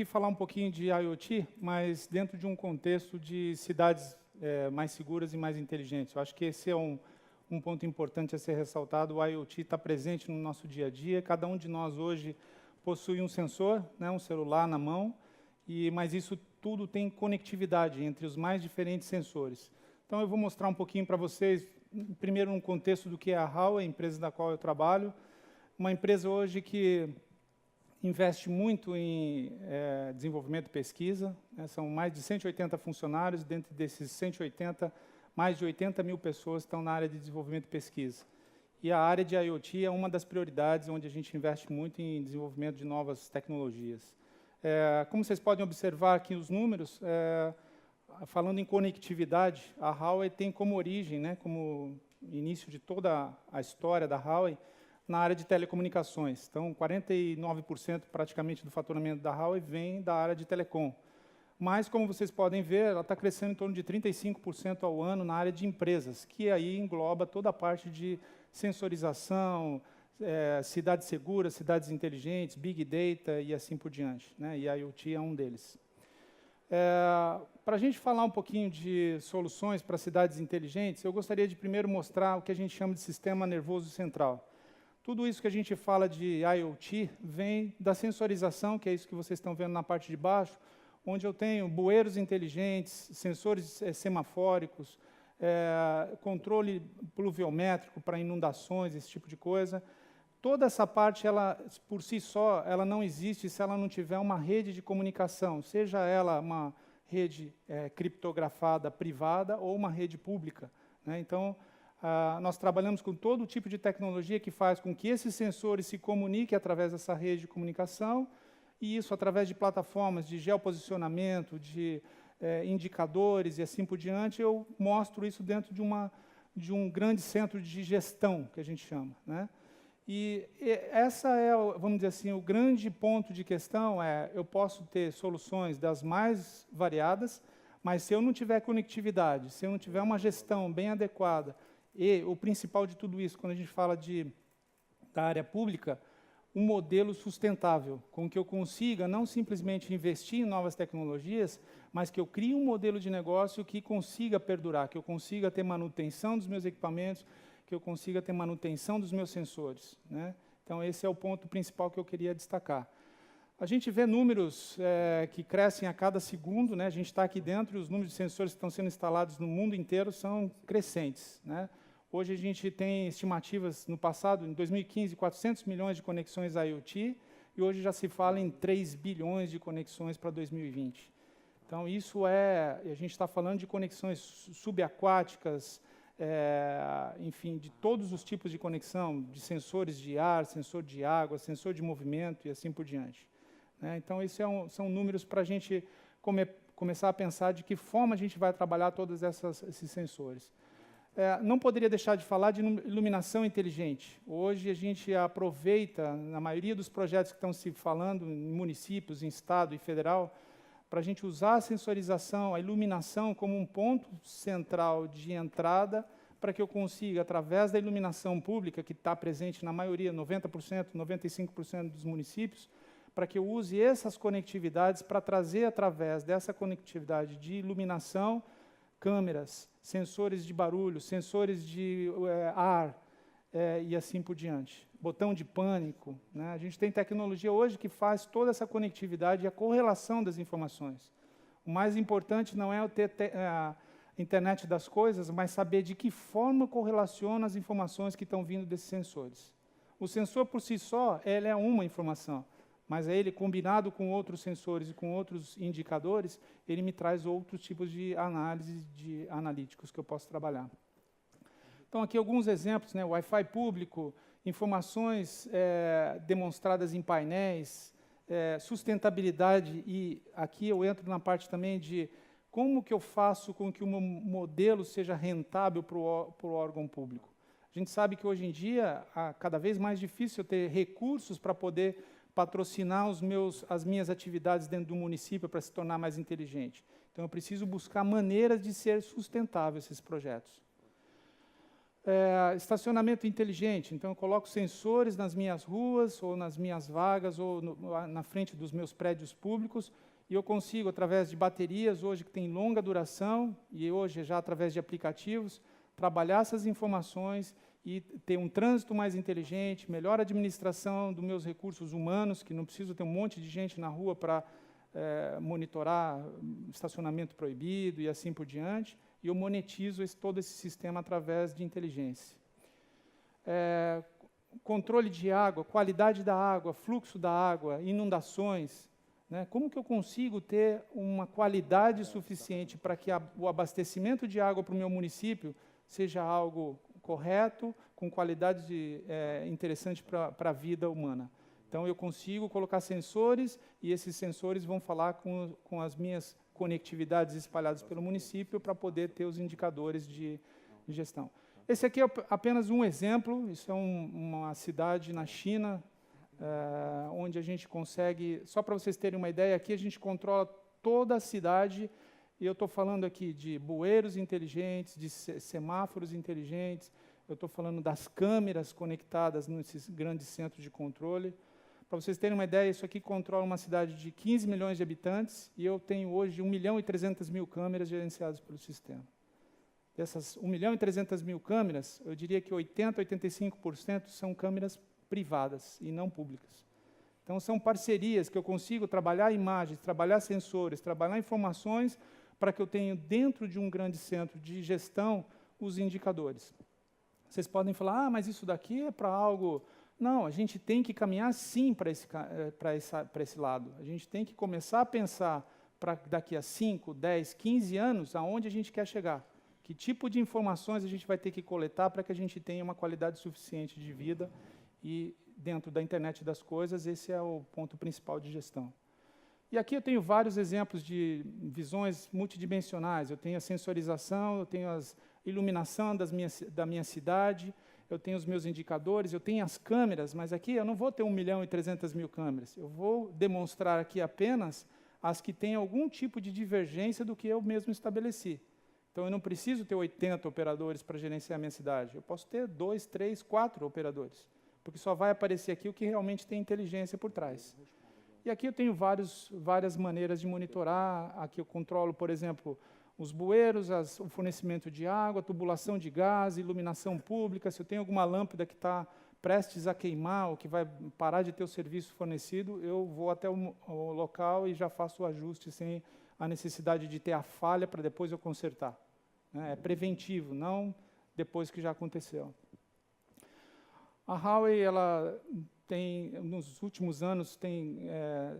aqui falar um pouquinho de IoT, mas dentro de um contexto de cidades mais seguras e mais inteligentes. Eu acho que esse é um ponto importante a ser ressaltado. O IoT está presente no nosso dia a dia. Cada um de nós hoje possui um sensor, né, um celular na mão, mas isso tudo tem conectividade entre os mais diferentes sensores. Então, eu vou mostrar um pouquinho para vocês, primeiro, um contexto do que é a Huawei, a empresa da qual eu trabalho. Uma empresa hoje que investe muito em desenvolvimento e pesquisa, né, são mais de 180 funcionários, dentro desses 180, mais de 80 mil pessoas estão na área de desenvolvimento e pesquisa. E a área de IoT é uma das prioridades onde a gente investe muito em desenvolvimento de novas tecnologias. Como vocês podem observar aqui os números, falando em conectividade, a Huawei tem como origem, né, como início de toda a história da Huawei, na área de telecomunicações. Então, 49% praticamente do faturamento da Huawei vem da área de telecom. Mas, como vocês podem ver, ela está crescendo em torno de 35% ao ano na área de empresas, que aí engloba toda a parte de sensorização, cidades seguras, cidades inteligentes, Big Data e assim por diante, né? E a IoT é um deles. Para a gente falar um pouquinho de soluções para cidades inteligentes, eu gostaria de primeiro mostrar o que a gente chama de sistema nervoso central. Tudo isso que a gente fala de IoT vem da sensorização, que é isso que vocês estão vendo na parte de baixo, onde eu tenho bueiros inteligentes, sensores semafóricos, controle pluviométrico para inundações, esse tipo de coisa. Toda essa parte, ela, por si só, ela não existe se ela não tiver uma rede de comunicação, seja ela uma rede criptografada privada ou uma rede pública, né? Então, nós trabalhamos com todo tipo de tecnologia que faz com que esses sensores se comuniquem através dessa rede de comunicação, e isso através de plataformas de geoposicionamento, de indicadores e assim por diante. Eu mostro isso dentro de um grande centro de gestão, que a gente chama, né? E essa é, vamos dizer assim, o grande ponto de questão eu posso ter soluções das mais variadas, mas se eu não tiver conectividade, se eu não tiver uma gestão bem adequada, e o principal de tudo isso, quando a gente fala da área pública, um modelo sustentável, com que eu consiga não simplesmente investir em novas tecnologias, mas que eu crie um modelo de negócio que consiga perdurar, que eu consiga ter manutenção dos meus equipamentos, que eu consiga ter manutenção dos meus sensores, né? Então, esse é o ponto principal que eu queria destacar. A gente vê números que crescem a cada segundo, né? A gente está aqui dentro e os números de sensores que estão sendo instalados no mundo inteiro são crescentes, né? Hoje a gente tem estimativas, no passado, em 2015, 400 milhões de conexões IoT, e hoje já se fala em 3 bilhões de conexões para 2020. Então, isso a gente está falando de conexões subaquáticas, enfim, de todos os tipos de conexão, de sensores de ar, sensor de água, sensor de movimento e assim por diante, né? Então, esses são números para a gente começar a pensar de que forma a gente vai trabalhar todos esses sensores. Não poderia deixar de falar de iluminação inteligente. Hoje, a gente aproveita, na maioria dos projetos que estão se falando, em municípios, em estado e federal, para a gente usar a sensorização, a iluminação, como um ponto central de entrada, para que eu consiga, através da iluminação pública, que está presente na maioria, 90%, 95% dos municípios, para que eu use essas conectividades para trazer, através dessa conectividade de iluminação, câmeras, sensores de barulho, sensores de ar, e assim por diante. Botão de pânico, né? A gente tem tecnologia hoje que faz toda essa conectividade e a correlação das informações. O mais importante não é eu ter a internet das coisas, mas saber de que forma correlaciona as informações que estão vindo desses sensores. O sensor, por si só, ele é uma informação, mas ele, combinado com outros sensores e com outros indicadores, ele me traz outros tipos de análise de analíticos que eu posso trabalhar. Então, aqui alguns exemplos, né? Wi-Fi público, informações demonstradas em painéis, sustentabilidade, e aqui eu entro na parte também de como que eu faço com que o meu modelo seja rentável para o órgão público. A gente sabe que hoje em dia é cada vez mais difícil ter recursos para poder patrocinar as minhas atividades dentro do município para se tornar mais inteligente. Então, eu preciso buscar maneiras de ser sustentável esses projetos. Estacionamento inteligente. Então, eu coloco sensores nas minhas ruas, ou nas minhas vagas, ou na frente dos meus prédios públicos, e eu consigo, através de baterias, hoje que tem longa duração, e hoje já através de aplicativos, trabalhar essas informações e ter um trânsito mais inteligente, melhor administração dos meus recursos humanos, que não preciso ter um monte de gente na rua para monitorar estacionamento proibido e assim por diante, e eu monetizo todo esse sistema através de inteligência. Controle de água, qualidade da água, fluxo da água, inundações, né? Como que eu consigo ter uma qualidade suficiente para que o abastecimento de água para o meu município seja algo correto, com qualidade interessante para a vida humana? Então, eu consigo colocar sensores, e esses sensores vão falar com as minhas conectividades espalhadas pelo município para poder ter os indicadores de gestão. Esse aqui é apenas um exemplo. Isso é uma cidade na China, onde a gente consegue, só para vocês terem uma ideia, aqui a gente controla toda a cidade, e eu estou falando aqui de bueiros inteligentes, de semáforos inteligentes, eu estou falando das câmeras conectadas nesses grandes centros de controle. Para vocês terem uma ideia, isso aqui controla uma cidade de 15 milhões de habitantes, e eu tenho hoje 1.300.000 câmeras gerenciadas pelo sistema. Dessas 1.300.000 câmeras, eu diria que 80% a 85% são câmeras privadas e não públicas. Então, são parcerias que eu consigo trabalhar imagens, trabalhar sensores, trabalhar informações, para que eu tenha dentro de um grande centro de gestão os indicadores. Vocês podem falar, mas isso daqui é para algo... Não, a gente tem que caminhar sim para esse lado. A gente tem que começar a pensar para daqui a 5, 10, 15 anos, aonde a gente quer chegar. Que tipo de informações a gente vai ter que coletar para que a gente tenha uma qualidade suficiente de vida, e dentro da internet das coisas, esse é o ponto principal de gestão. E aqui eu tenho vários exemplos de visões multidimensionais. Eu tenho a sensorização, eu tenho a iluminação da minha cidade, eu tenho os meus indicadores, eu tenho as câmeras, mas aqui eu não vou ter 1.300.000 câmeras. Eu vou demonstrar aqui apenas as que têm algum tipo de divergência do que eu mesmo estabeleci. Então, eu não preciso ter 80 operadores para gerenciar a minha cidade. Eu posso ter 2, 3, 4 operadores, porque só vai aparecer aqui o que realmente tem inteligência por trás. E aqui eu tenho várias maneiras de monitorar. Aqui eu controlo, por exemplo, os bueiros, o fornecimento de água, tubulação de gás, iluminação pública. Se eu tenho alguma lâmpada que está prestes a queimar ou que vai parar de ter o serviço fornecido, eu vou até o local e já faço o ajuste sem a necessidade de ter a falha para depois eu consertar. É preventivo, não depois que já aconteceu. A Huawei, ela tem, nos últimos anos, tem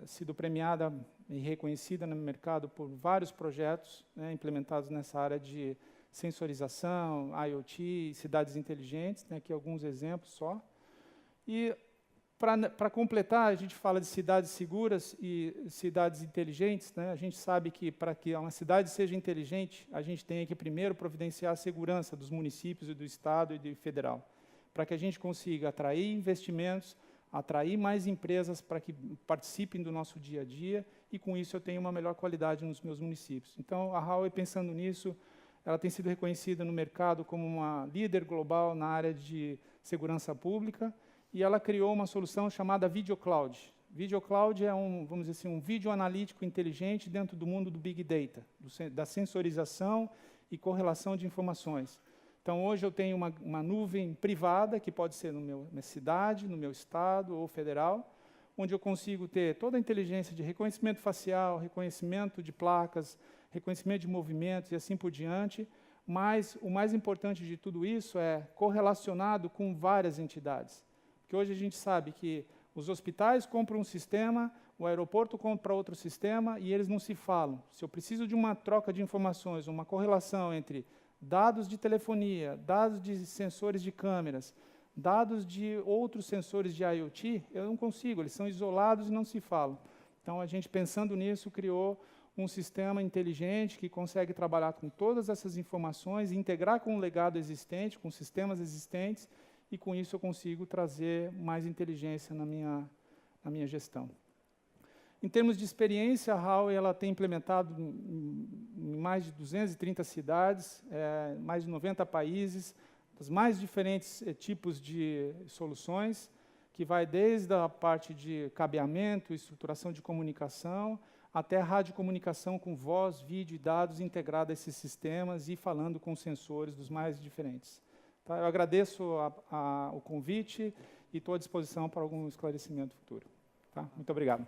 sido premiada e reconhecida no mercado por vários projetos, né, implementados nessa área de sensorização, IoT, cidades inteligentes, né, aqui alguns exemplos só. E, para completar, a gente fala de cidades seguras e cidades inteligentes, né? A gente sabe que, para que uma cidade seja inteligente, a gente tem que primeiro providenciar a segurança dos municípios e do Estado e do federal, para que a gente consiga atrair investimentos, atrair mais empresas para que participem do nosso dia a dia, e com isso eu tenho uma melhor qualidade nos meus municípios. Então, a Huawei, pensando nisso, ela tem sido reconhecida no mercado como uma líder global na área de segurança pública, e ela criou uma solução chamada VideoCloud. VideoCloud é vamos dizer assim, um vídeo analítico inteligente dentro do mundo do Big Data, da sensorização e correlação de informações. Então, hoje eu tenho uma nuvem privada, que pode ser na minha cidade, no meu estado ou federal, onde eu consigo ter toda a inteligência de reconhecimento facial, reconhecimento de placas, reconhecimento de movimentos e assim por diante, mas o mais importante de tudo isso é correlacionado com várias entidades. Porque hoje a gente sabe que os hospitais compram um sistema, o aeroporto compra outro sistema, e eles não se falam. Se eu preciso de uma troca de informações, uma correlação entre dados de telefonia, dados de sensores de câmeras, dados de outros sensores de IoT, eu não consigo, eles são isolados e não se falam. Então, a gente, pensando nisso, criou um sistema inteligente que consegue trabalhar com todas essas informações, integrar com o legado existente, com sistemas existentes, e com isso eu consigo trazer mais inteligência na minha gestão. Em termos de experiência, a Huawei ela tem implementado em mais de 230 cidades, mais de 90 países, os mais diferentes tipos de soluções, que vai desde a parte de cabeamento, estruturação de comunicação, até a radiocomunicação com voz, vídeo e dados integrada a esses sistemas e falando com sensores dos mais diferentes. Tá? Eu agradeço o convite e estou à disposição para algum esclarecimento futuro. Tá? Muito obrigado.